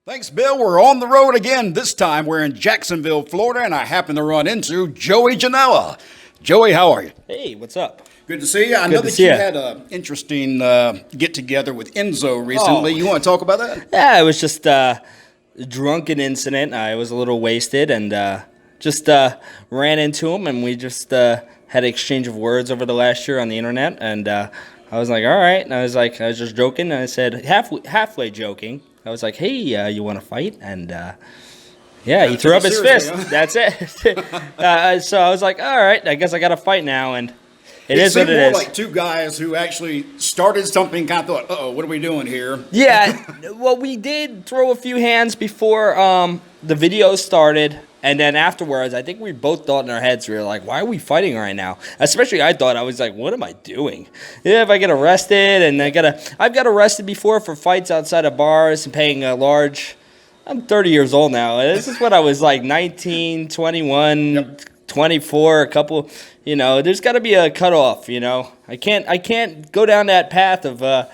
Thanks, Bill. We're on the road again. This time we're in Jacksonville, Florida, and I happen to run into Joey Janela. Joey, how are you? Hey, what's up? Good to see you. I know that you had an interesting get-together with Enzo recently. You want to talk about that? Yeah, it was just a drunken incident. I was a little wasted and just ran into him, and we just had an exchange of words over the last year on the internet. And I was like, all right. And I was just joking. And I said, halfway joking, I was like, hey, you want to fight? And yeah, he threw up his fist. Huh? That's it. So I was like, all right, I guess I got to fight now. And it is what it is. Like two guys who actually started something, kind of thought, uh-oh, what are we doing here? Yeah, well, we did throw a few hands before the video started. And then afterwards, I think we both thought in our heads, we were like, why are we fighting right now? Especially I thought, I was like, what am I doing? Yeah, if I get arrested, and I've got arrested before for fights outside of bars and paying a large, I'm 30 years old now. This is when I was like 19, 21, 24, a couple, there's got to be a cutoff, I can't go down that path of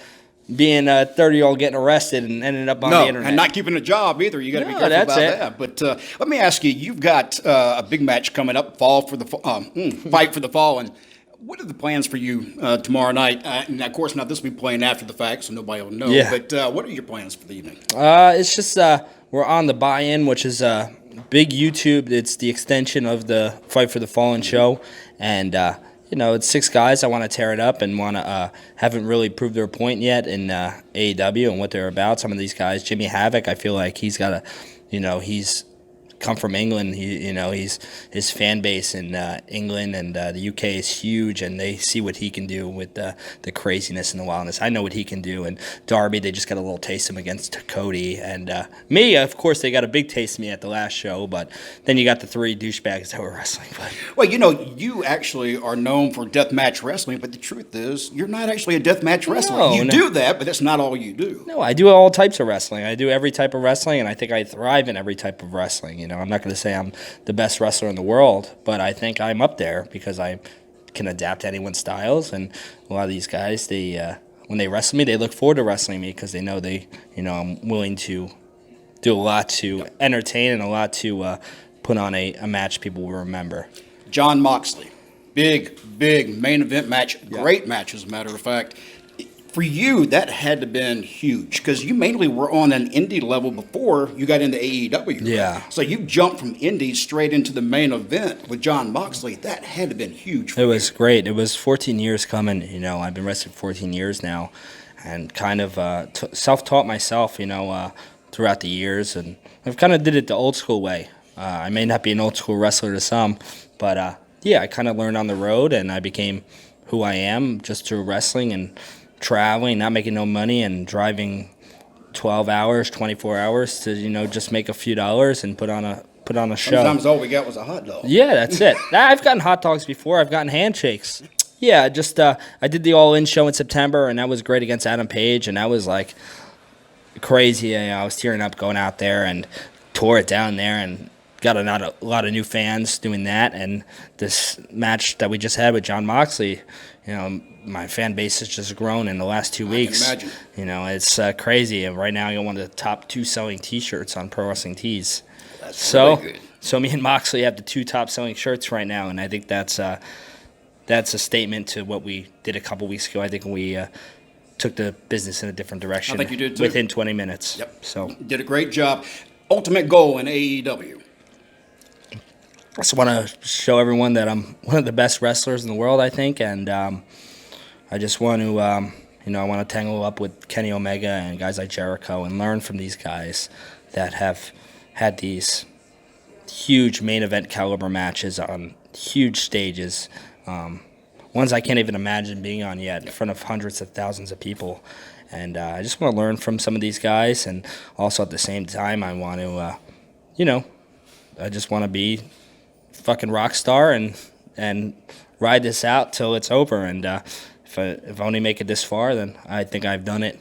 being a 30-year-old getting arrested and ending up on the internet. And not keeping a job either. You got to be careful about that. But let me ask you, you've got a big match coming up, Fight for the Fall. And what are the plans for you tomorrow night? And of course, now this will be playing after the fact, so nobody will know. Yeah. But what are your plans for the evening? It's just we're on the buy-in, which is big YouTube. It's the extension of the Fight for the Fallen show. And it's 6 guys. I want to tear it up and haven't really proved their point yet in AEW and what they're about. Some of these guys, Jimmy Havoc, I feel like he's got he's come from England. His fan base in England and the UK is huge, and they see what he can do with the craziness and the wildness. I know what he can do. And Darby, they just got a little taste of him against Cody. And me, of course, they got a big taste of me at the last show. But then you got the 3 douchebags that were wrestling. Well, you actually are known for deathmatch wrestling, but the truth is, you're not actually a deathmatch wrestler. You do that, but that's not all you do. No, I do all types of wrestling. I do every type of wrestling, and I think I thrive in every type of wrestling. I'm not going to say I'm the best wrestler in the world, but I think I'm up there because I can adapt to anyone's styles. And a lot of these guys, when they wrestle me, they look forward to wrestling me because they know I'm willing to do a lot to entertain and a lot to put on a match people will remember. Jon Moxley, big main event match, great match as a matter of fact. For you, that had to have been huge because you mainly were on an indie level before you got into AEW. Yeah. So you jumped from indie straight into the main event with Jon Moxley. That had to have been huge for you. It was great. It was 14 years coming. I've been wrestling for 14 years now and kind of self-taught myself, throughout the years. And I've kind of did it the old school way. I may not be an old school wrestler to some, but I kind of learned on the road and I became who I am just through wrestling and traveling, not making no money, and driving 12 hours, 24 hours to just make a few dollars and put on a show. Sometimes all we got was a hot dog. Yeah, that's it. I've gotten hot dogs before. I've gotten handshakes. Yeah, just I did the All In show in September, and that was great against Adam Page, and that was like crazy. I was tearing up going out there and tore it down there and got a lot of new fans doing that. And this match that we just had with Jon Moxley, my fan base has just grown in the last 2 weeks. I can imagine. It's crazy. And right now, I got one of the top 2 selling T-shirts on Pro Wrestling Tees. That's really good. So me and Moxley have the 2 top selling shirts right now, and I think that's a statement to what we did a couple weeks ago. I think we took the business in a different direction. I think you did too. Within 20 minutes. Yep. So did a great job. Ultimate goal in AEW. I just want to show everyone that I'm one of the best wrestlers in the world, I think, and I just want to, I want to tangle up with Kenny Omega and guys like Jericho and learn from these guys that have had these huge main event caliber matches on huge stages, ones I can't even imagine being on yet in front of hundreds of thousands of people. And I just want to learn from some of these guys, and also at the same time, I want to, I just want to be fucking rock star and ride this out till it's over. And if I only make it this far, then I think I've done it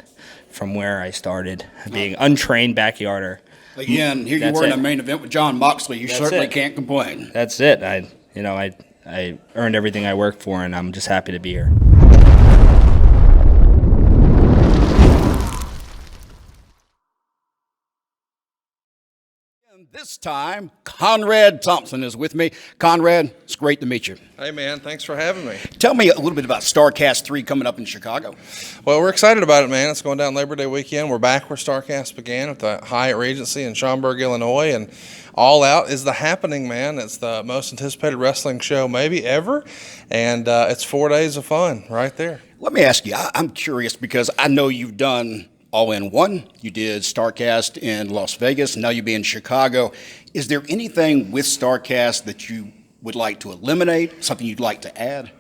from where I started, being untrained backyarder. Again, here you were in a main event with Jon Moxley. You certainly can't complain. That's it. I earned everything I worked for, and I'm just happy to be here. This time, Conrad Thompson is with me. Conrad, it's great to meet you. Hey, man. Thanks for having me. Tell me a little bit about StarCast 3 coming up in Chicago. Well, we're excited about it, man. It's going down Labor Day weekend. We're back where StarCast began at the Hyatt Regency in Schaumburg, Illinois, and All Out is the happening, man. It's the most anticipated wrestling show maybe ever, and it's 4 days of fun right there. Let me ask you, I'm curious because I know you've done All In 1, you did StarCast in Las Vegas, now you'll be in Chicago. Is there anything with StarCast that you would like to eliminate, something you'd like to add?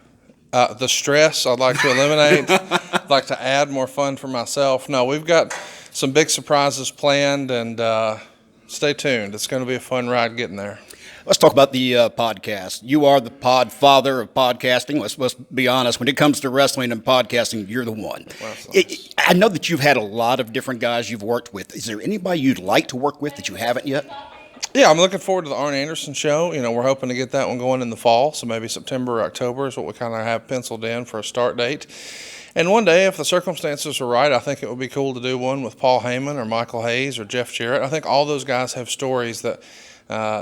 The stress I'd like to eliminate. I'd like to add more fun for myself. No, we've got some big surprises planned, and stay tuned. It's going to be a fun ride getting there. Let's talk about the podcast. You are the pod father of podcasting. Let's be honest. When it comes to wrestling and podcasting, you're the one. Nice. I know that you've had a lot of different guys you've worked with. Is there anybody you'd like to work with that you haven't yet? Yeah, I'm looking forward to the Arn Anderson show. You know, we're hoping to get that one going in the fall, so maybe September or October is what we kind of have penciled in for a start date. And one day, if the circumstances are right, I think it would be cool to do one with Paul Heyman or Michael Hayes or Jeff Jarrett. I think all those guys have stories that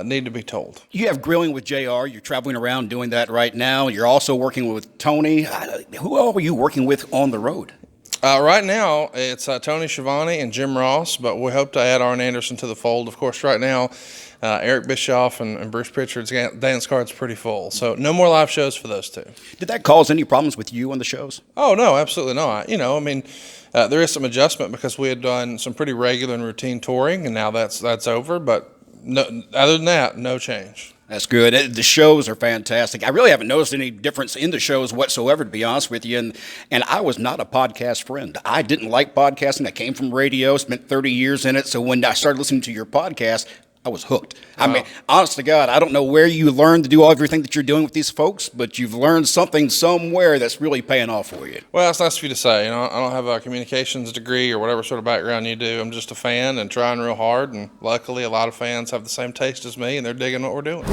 need to be told. You have Grilling with JR. You're traveling around doing that right now. You're also working with Tony. Who all are you working with on the road? Right now, it's Tony Schiavone and Jim Ross, but we hope to add Arn Anderson to the fold. Of course, right now, Eric Bischoff and Bruce Pritchard's dance card's pretty full. So no more live shows for those two. Did that cause any problems with you on the shows? Oh, no, absolutely not. You know, I mean, there is some adjustment because we had done some pretty regular and routine touring, and now that's over. But no, other than that, no change. That's good. The shows are fantastic. I really haven't noticed any difference in the shows whatsoever, to be honest with you. And I was not a podcast friend. I didn't like podcasting. I came from radio, spent 30 years in it. So when I started listening to your podcast, I was hooked. Wow. I mean, honest to God, I don't know where you learned to do everything that you're doing with these folks, but you've learned something somewhere that's really paying off for you. Well, it's nice of you to say. You know, I don't have a communications degree or whatever sort of background you do. I'm just a fan and trying real hard, and luckily a lot of fans have the same taste as me, and they're digging what we're doing.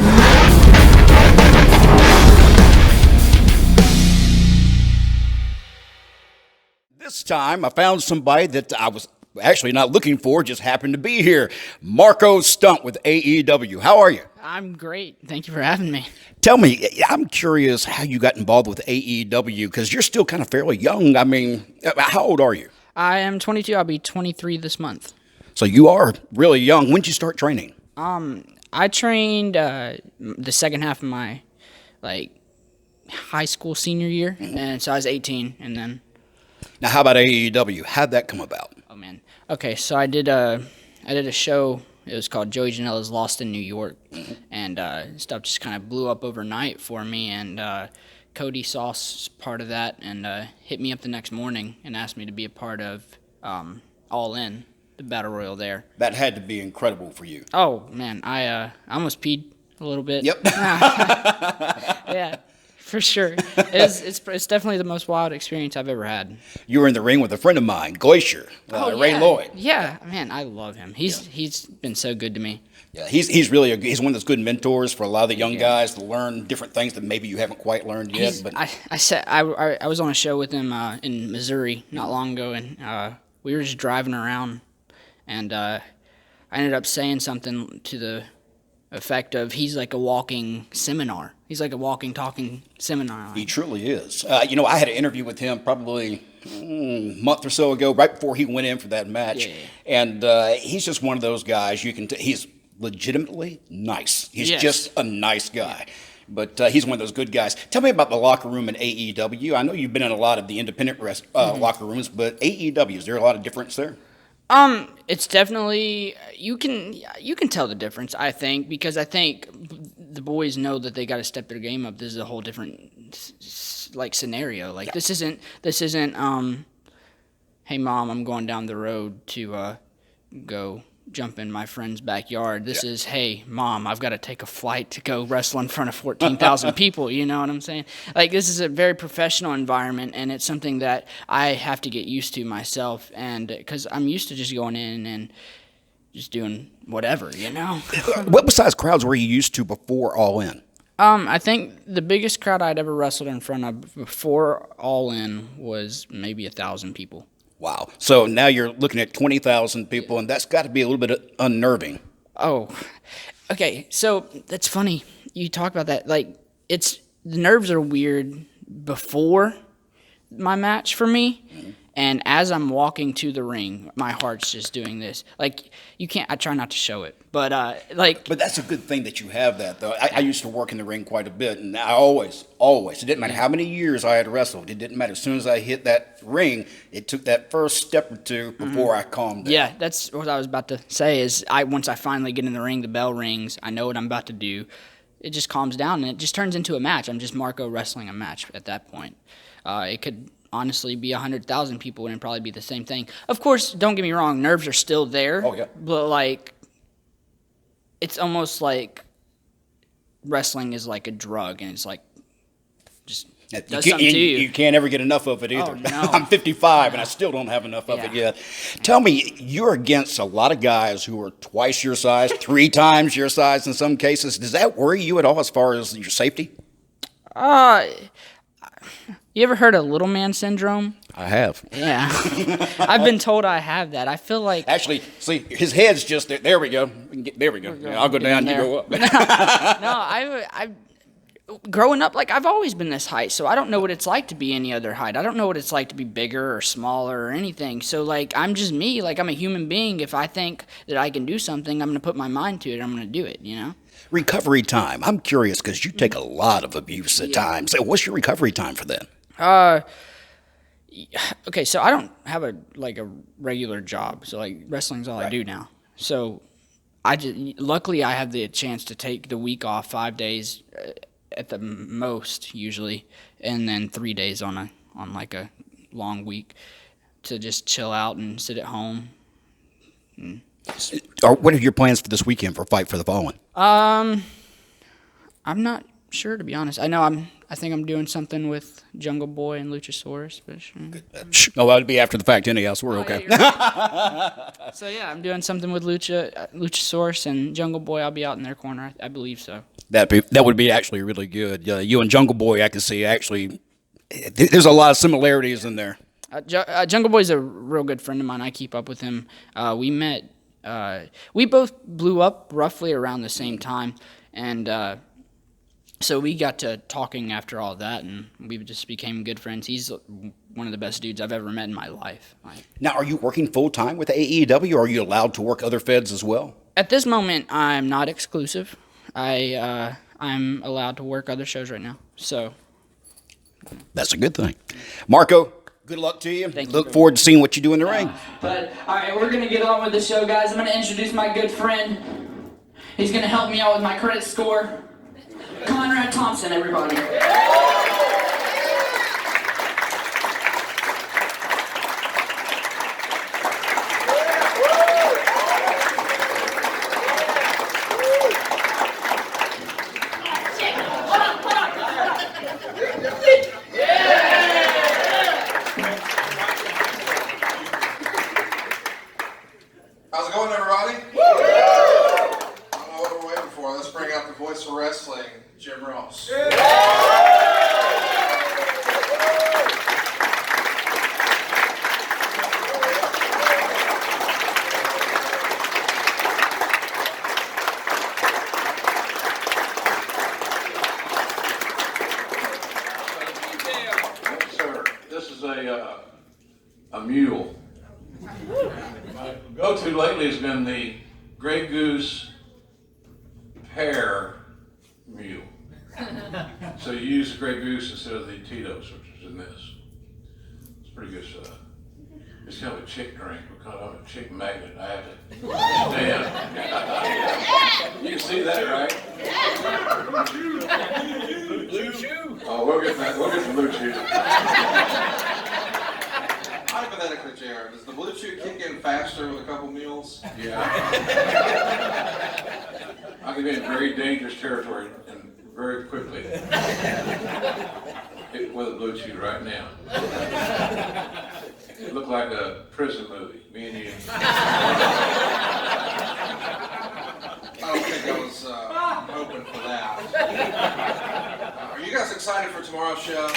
This time, I found somebody that I was actually not looking for, just happened to be here. Marko Stunt with AEW. How are you? I'm great. Thank you for having me. Tell me, I'm curious how you got involved with AEW, because you're still kind of fairly young. I mean, how old are you? I am 22. I'll be 23 this month. So you are really young. When did you start training? I trained the second half of my high school senior year, and so I was 18, and then. Now, how about AEW? How'd that come about? Oh man. Okay, so I did a show. It was called Joey Janela's Lost in New York, and stuff just kind of blew up overnight for me. And Cody saw part of that and hit me up the next morning and asked me to be a part of All In, the battle royal there. That had to be incredible for you. Oh man, I almost peed a little bit. Yep. Yeah. For sure. It's definitely the most wild experience I've ever had. You were in the ring with a friend of mine, Glacier, Ray Lloyd. Yeah, man, I love him. He's been so good to me. Yeah, he's really he's one of those good mentors for a lot of the young guys to learn different things that maybe you haven't quite learned yet. But I was on a show with him in Missouri not long ago, and we were just driving around, and I ended up saying something to the effect of he's like a walking seminar. He's like a walking, talking seminar. He truly is. You know, I had an interview with him probably a month or so ago, right before he went in for that match. Yeah. And he's just one of those guys. You can he's legitimately nice. He's just a nice guy. But he's one of those good guys. Tell me about the locker room in AEW. I know you've been in a lot of the independent locker rooms, but AEW, is there a lot of difference there? It's definitely you can tell the difference, I think, because I think the boys know that they got to step their game up. This is a whole different scenario. This isn't hey mom, I'm going down the road to go jump in my friend's backyard. This is, hey mom, I've got to take a flight to go wrestle in front of 14,000 people. You know what I'm saying? This is a very professional environment, and it's something that I have to get used to myself, and because I'm used to just going in and just doing whatever, you know. What size crowds were you used to before All In? I think the biggest crowd I'd ever wrestled in front of before All In was maybe 1,000 people. Wow. So now you're looking at 20,000 people, and that's got to be a little bit unnerving. Oh, okay. So that's funny. You talk about that. Like, the nerves are weird before my match for me. And as I'm walking to the ring, my heart's just doing this. Like, I try not to show it. But, But that's a good thing that you have that, though. I used to work in the ring quite a bit, and I always, it didn't matter how many years I had wrestled. It didn't matter. As soon as I hit that ring, it took that first step or two before I calmed down. Yeah, that's what I was about to say is once I finally get in the ring, the bell rings, I know what I'm about to do. It just calms down, and it just turns into a match. I'm just Marko wrestling a match at that point. It could honestly be 100,000 people, and it'd probably be the same thing. Of course, don't get me wrong, nerves are still there. Oh, yeah. But, like, it's almost like wrestling is like a drug, and it's like just does something to you. You can't ever get enough of it either. Oh, no. I'm 55, and I still don't have enough of it yet. Tell me, you're against a lot of guys who are twice your size, 3 times your size in some cases. Does that worry you at all as far as your safety? You ever heard of little man syndrome? I have. Yeah. I've been told I have that. I feel like... Actually, see, his head's just there. There we go. There we go. Yeah, I'll go down, you go up. No, I growing up, like, I've always been this height, so I don't know what it's like to be any other height. I don't know what it's like to be bigger or smaller or anything. So, like, I'm just me. Like, I'm a human being. If I think that I can do something, I'm going to put my mind to it. I'm going to do it, you know? Recovery time. I'm curious because you take a lot of abuse at times. So what's your recovery time for that? Okay, so I don't have a regular job. So, like, wrestling's all I do now. So luckily I have the chance to take the week off 5 days at the most usually, and then 3 days on a long week to just chill out and sit at home. What are your plans for this weekend for Fight for the Fallen? I'm not sure, to be honest. I think I'm doing something with Jungle Boy and Luchasaurus. But, Oh, that'd be after the fact anyhow, so we're okay. Yeah, so, yeah, I'm doing something with Luchasaurus and Jungle Boy. I'll be out in their corner. I believe so. That would be actually really good. You and Jungle Boy, I can see actually, there's a lot of similarities in there. Jungle Boy's a real good friend of mine. I keep up with him. We met. We both blew up roughly around the same time, and so we got to talking after all that, and we just became good friends. He's one of the best dudes I've ever met in my life. Now, are you working full-time with AEW, or are you allowed to work other feds as well? At this moment, I'm not exclusive. I'm allowed to work other shows right now. So that's a good thing. Marko, good luck to you. Look forward to seeing what you do in the ring. But, all right, we're going to get on with the show, guys. I'm going to introduce my good friend. He's going to help me out with my credit score. Conrad Thompson, everybody. How's it going, everybody? I don't know what we're waiting for. Let's bring out the voice of wrestling, Jim Ross. Yes, sir. This is a mule. My go-to lately has been the Grey Goose pear mule. So you use the Grey Goose instead of the Tito's, which is in this. It's pretty good stuff. It's kind of a chick drink, kind of a chick magnet. I have to stand. You can see that, right? Blue chew. Oh, we'll get that. We'll get the blue chew. Hypothetically, JR, does the blue chew kick in faster with a couple meals? Yeah. I can be in very dangerous territory and very quickly. With a blue chew right now. It looked like a prison movie, me and you. I don't think I was hoping for that. Are you guys excited for tomorrow's show?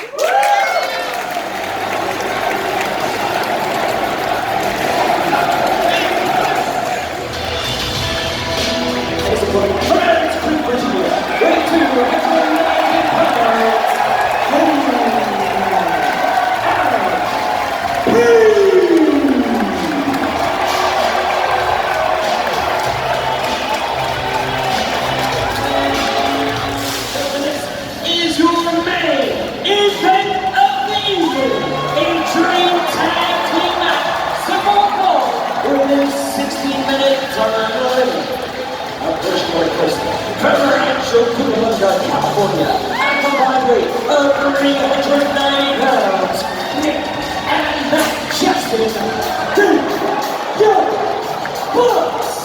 Central Cucamonga, California, at a combined weight of 390 pounds, Nick and Justin Duke Young Bucks.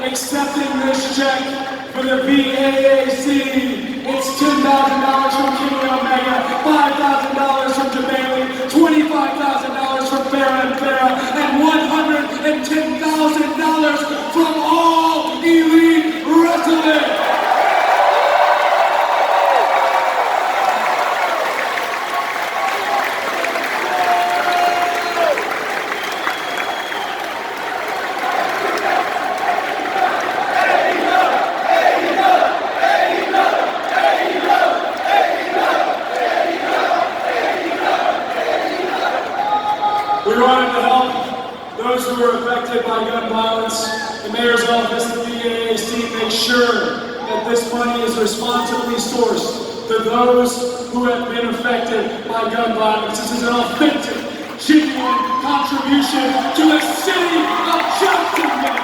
Accepting this check for the VAAC. It's $10,000 from Kenny Omega, $5,000 from DeBailey, $25,000 from Farrah, and $110,000 from All Elite Wrestling. We wanted to help those who were affected by gun violence. The mayor's office, the VAAC, make sure that this money is responsibly sourced to those who have been affected by gun violence. This is an authentic, genuine contribution to the city of Jacksonville.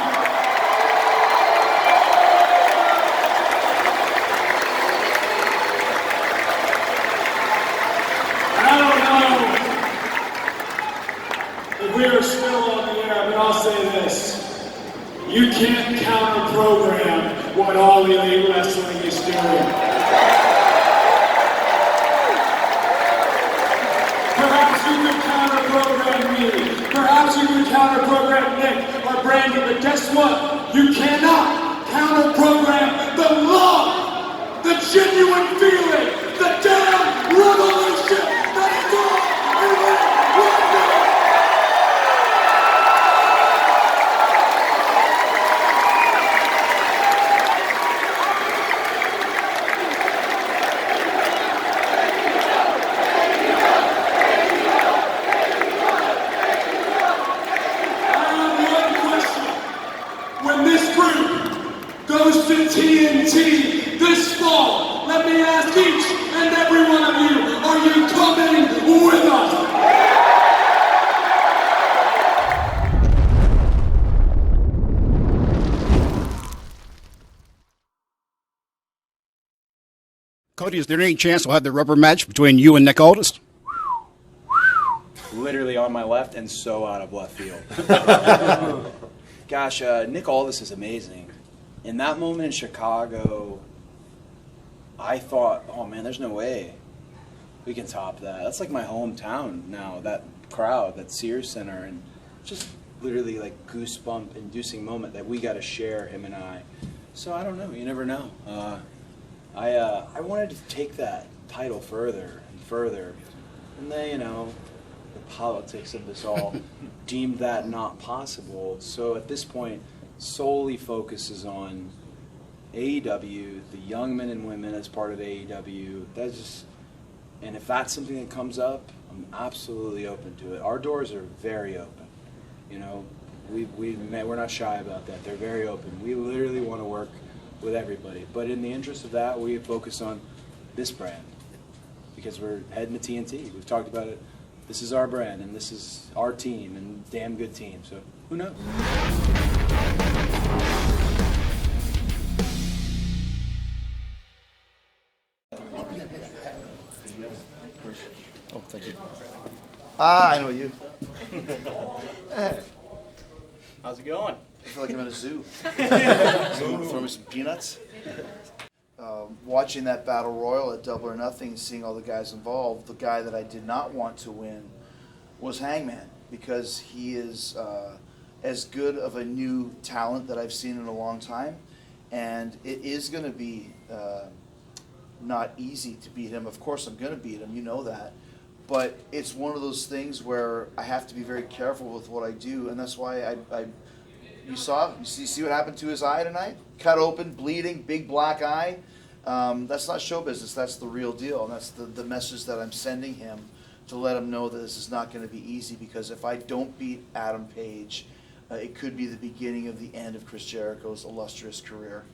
We are still on the air, but I'll say this. You can't counter-program what All Elite Wrestling is doing. Perhaps you could counter-program me. Perhaps you could counter-program Nick or Brandon, but guess what? You cannot counter-program the love, the genuine feeling, the damn revolution that is all Elite Wrestling. To TNT this fall. Let me ask each and every one of you, are you coming with us? Cody, is there any chance we'll have the rubber match between you and Nick Aldis? Literally on my left and so out of left field. Gosh, Nick Aldis is amazing. In that moment in Chicago, I thought, oh man, there's no way we can top that. That's like my hometown now, that crowd, that Sears Center, and just literally like goosebump inducing moment that we got to share, him and I. So I don't know, you never know. I wanted to take that title further and further, and then, the politics of this all deemed that not possible. So at this point, solely focuses on AEW, the young men and women as part of AEW. And if that's something that comes up, I'm absolutely open to it. Our doors are very open. You know, we're not shy about that. They're very open. We literally want to work with everybody. But in the interest of that, we focus on this brand because we're heading to TNT. We've talked about it. This is our brand, and this is our team, and damn good team. So who knows? Oh, thank you. I know you. How's it going? I feel like I'm in a zoo. Throw me some peanuts. Watching that battle royal at Double or Nothing, seeing all the guys involved, the guy that I did not want to win was Hangman, because he is as good of a new talent that I've seen in a long time, and it is going to be not easy to beat him. Of course I'm going to beat him, you know that. But it's one of those things where I have to be very careful with what I do, and that's why you see what happened to his eye tonight? Cut open, bleeding, big black eye. That's not show business, that's the real deal, and that's the message that I'm sending him, to let him know that this is not going to be easy, because if I don't beat Adam Page, it could be the beginning of the end of Chris Jericho's illustrious career.